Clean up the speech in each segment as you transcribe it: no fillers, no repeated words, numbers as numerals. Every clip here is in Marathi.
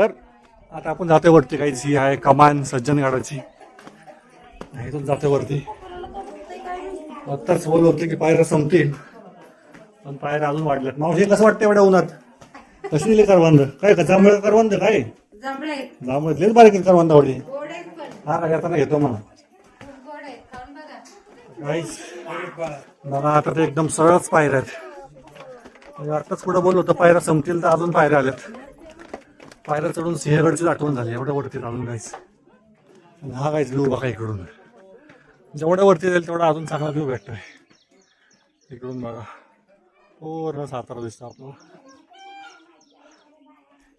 तर आता आपण जाते वरती. काहीच ही आहे कमान सज्जनगडाची, इथून जाते वरती. आत्ताच बोल होते की पायऱ्या संपतील, पण पायऱ्या अजून वाढल्यात. मावशी कसं वाटतं एवढ्या उन्हात? कशी दिली करवंद? काय का जांभळ करवंद? काय जांभळ लयच बारीक करवंद आवडी. हा का येताना घेतो म्हणा. काहीच बघा आता ते एकदम सरळच पायऱ्या आहेत. आताच पुढे बोल होतं पायऱ्या संपतील, तर अजून पायऱ्या आल्यात. पायऱ्या चढून सिंहगडची आठवण झाली. एवढ्या वरती अजून काहीच. हा काहीच व्ह्यू बघा इकडून. जेवढ्या वरती जाईल तेवढा अजून चांगला व्ह्यू भेटतोय. इकडून बघा पूर्ण सातारा दिसतो आपल्याला.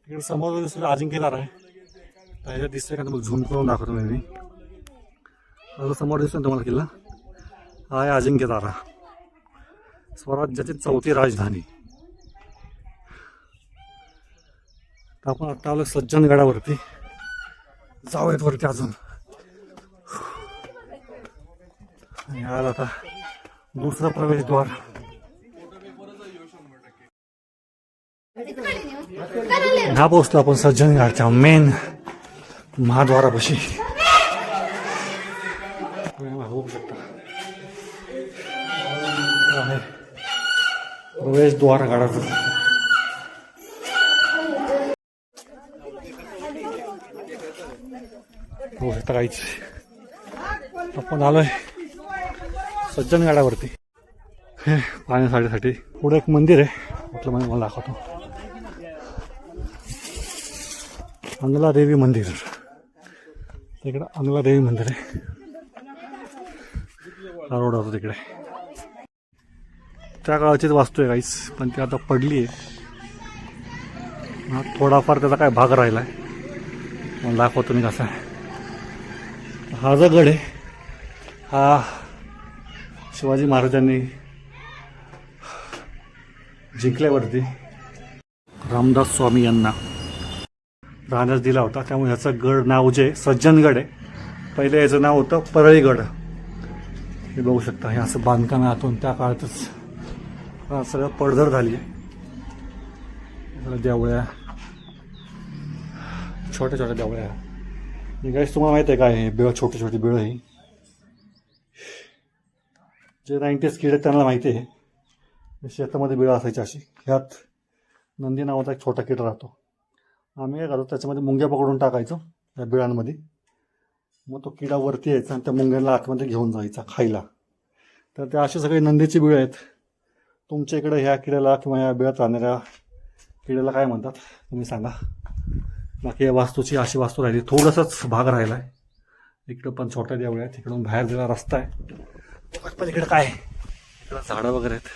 इकडे समोर दिसतो अजिंक्यतारा आहे. त्याच्यात दिसतंय का तुम्हाला? झूम करून दाखवतो मी. समोर दिसतो ना तुम्हाला किल्ला? हा आहे अजिंक्यतारा, स्वराज्याची 4थी राजधानी. आपण आता आलो सज्जनगडावरती. जाऊयात वरती अजून. आणि आता दुसरा प्रवेशद्वार. हा पोहोचलो आपण सज्जनगडच्या मेन महाद्वारापाशी. होऊ शकता आहे प्रवेशद्वार गडाचं. होऊ शकता काहीच. आपण आलोय सज्जनगडावरती हे पाहण्यासाठी. पुढे एक मंदिर आहे, म्हटलं म्हणजे मला दाखवतो. अंगलादेवी मंदिर. तिकडे अंगलादेवी मंदिर आहे. हा रोड होता तिकडे. त्या काळाचीच वास्तू आहे काहीच, पण ती आता पडली आहे. थोडाफार त्याचा काय भाग राहिला आहे, मला दाखवतो मी कसा आहे. हा जो गड आहे हा शिवाजी महाराजांनी जिंकल्यावरती रामदास स्वामी यांना राहण्यास दिला होता. त्यामुळे ह्याचं गड नाव जे सज्जनगड आहे, पहिले याचं नाव होतं परळीगड. हे बघू शकता, हे असं बांधकाम आतून त्या काळातच सगळं पडझड झाली आहे. देवळ्या, छोट्या छोट्या देवळ्या. गाईस तुम्हाला माहिती आहे काय हे बिळ? छोटी छोटी बिळं ही जे 90s किड आहेत त्यांना माहिती आहे. शेतामध्ये बिळं असायची अशी. ह्यात नंदी नावाचा एक छोटा किड राहतो. आम्ही काय करतो, त्याच्यामध्ये मुंग्या पकडून टाकायचो त्या बिळांमध्ये. मग तो किडा वरती यायचा आणि त्या मुंग्यांना आतमध्ये घेऊन जायचा खायला. तर त्या असे सगळे नंदीची बिळं आहेत. तुमच्या इकडे ह्या किड्याला किंवा या बिळात राहणाऱ्या किड्याला काय म्हणतात तुम्ही सांगा. बाकी या वास्तूची अशी वास्तू राहिली. थोडंसंच भाग राहिला आहे. इकडं पण छोट्या देवळ्या आहेत. तिकडून बाहेर गेला रस्ता आहे. पण इकडे काय इकडं झाडं वगैरे आहेत.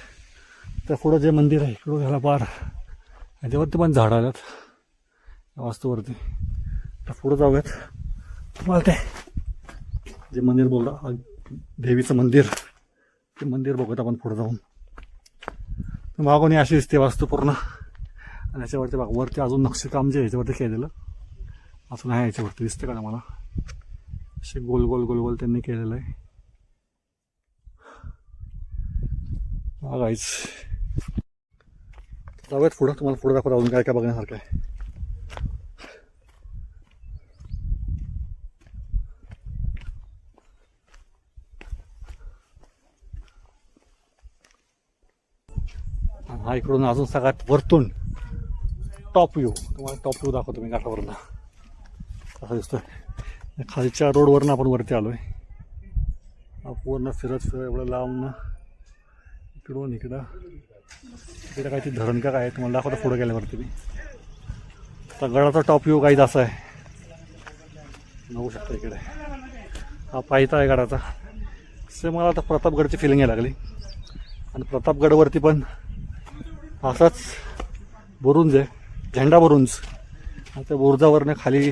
तर पुढं जे मंदिर आहे इकडून ह्याला पार ह्याच्यावरती पण झाडं आल्यात वास्तूवरती. तर पुढं जाऊयात. तुम्हाला ते जे मंदिर बोलता देवीचं मंदिर, ते मंदिर बघूयात आपण पुढं जाऊन. मागोनी अशी दिसते वास्तू पूर्ण. आणि याच्यावरती बघा वरती अजून नक्षीकाम जे याच्यावरती केलेलं अजून आहे. याच्यावरती दिसतं का मला? असे गोल गोल गोल गोल त्यांनी केलेलं आहे. बघायच जाऊयात पुढं. तुम्हाला पुढं दाखवत अजून काय काय बघण्यासारखं आहे. हा इकडून अजून सगळ्यात वरतून टॉप व्ह्यू. तुम्हाला टॉप व्ह्यू दाखवतो मी घाटावरनं कसा दिसतोय. खालच्या रोडवरनं आपण वरती आलो आहे. पूर्ण फिरत एवढं लांबनं इकडून इकडं. इकडं काय ती धरण का काय तुम्हाला दाखवतो पुढं गेल्यावरती. मी तर गडाचा टॉप व्ह्यू काहीच असा आहे, बघू शकता. इकडे हा पायथा आहे गडाचा. से मला आता प्रतापगडची फिलिंग यायला लागली. आणि प्रतापगडवरती पण असाच बुरुंज आहे, झेंडा बुरुंज. त्या बुरुजावरनं खाली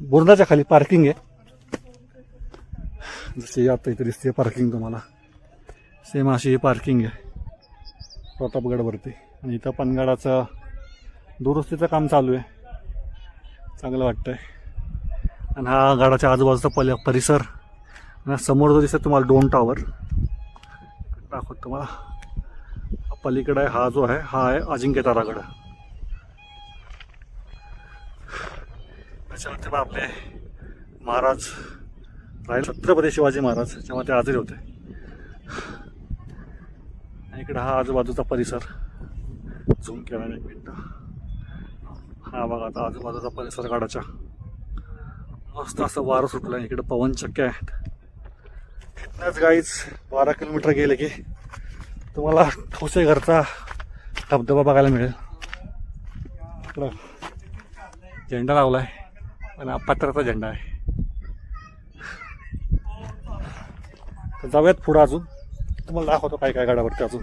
बुरुजाच्या खाली पार्किंग आहे. जशी आता इथे दिसते पार्किंग तुम्हाला, सेम अशी ही पार्किंग आहे प्रतापगडवरती. आणि इथं पण गडाचं दुरुस्तीचं काम चालू आहे, चांगलं वाटतंय. आणि हा गडाच्या आजूबाजूचा परिसर. आणि समोर जो दिसत तुम्हाला डोम टॉवर दाखवतो तुम्हाला. पलीकडे हा जो आहे हा आहे अजिंक्यतारा गड. त्याच्यानंतर मग आपले महाराज राहिले छत्रपती शिवाजी महाराज जेव्हा ते आजारी होते. आणि इकडे हा आजूबाजूचा परिसर झूम केला एक मिनिट. हा बघा आता आजूबाजूचा परिसर गाडाच्या मस्त असं वारं सुटलं. इकडे पवनचक्क्या आहेत. इथनंच गाईच 12 किलोमीटर गेले की तुम्हाला ठोसेघरचा धबधबा बघायला मिळेल. इकडं झेंडा लावला आहे पण हा पत्राचा झेंडा आहे. तर जाऊयात पुढं अजून तुम्हाला दाखवतो काय काय गाड्यावरती अजून.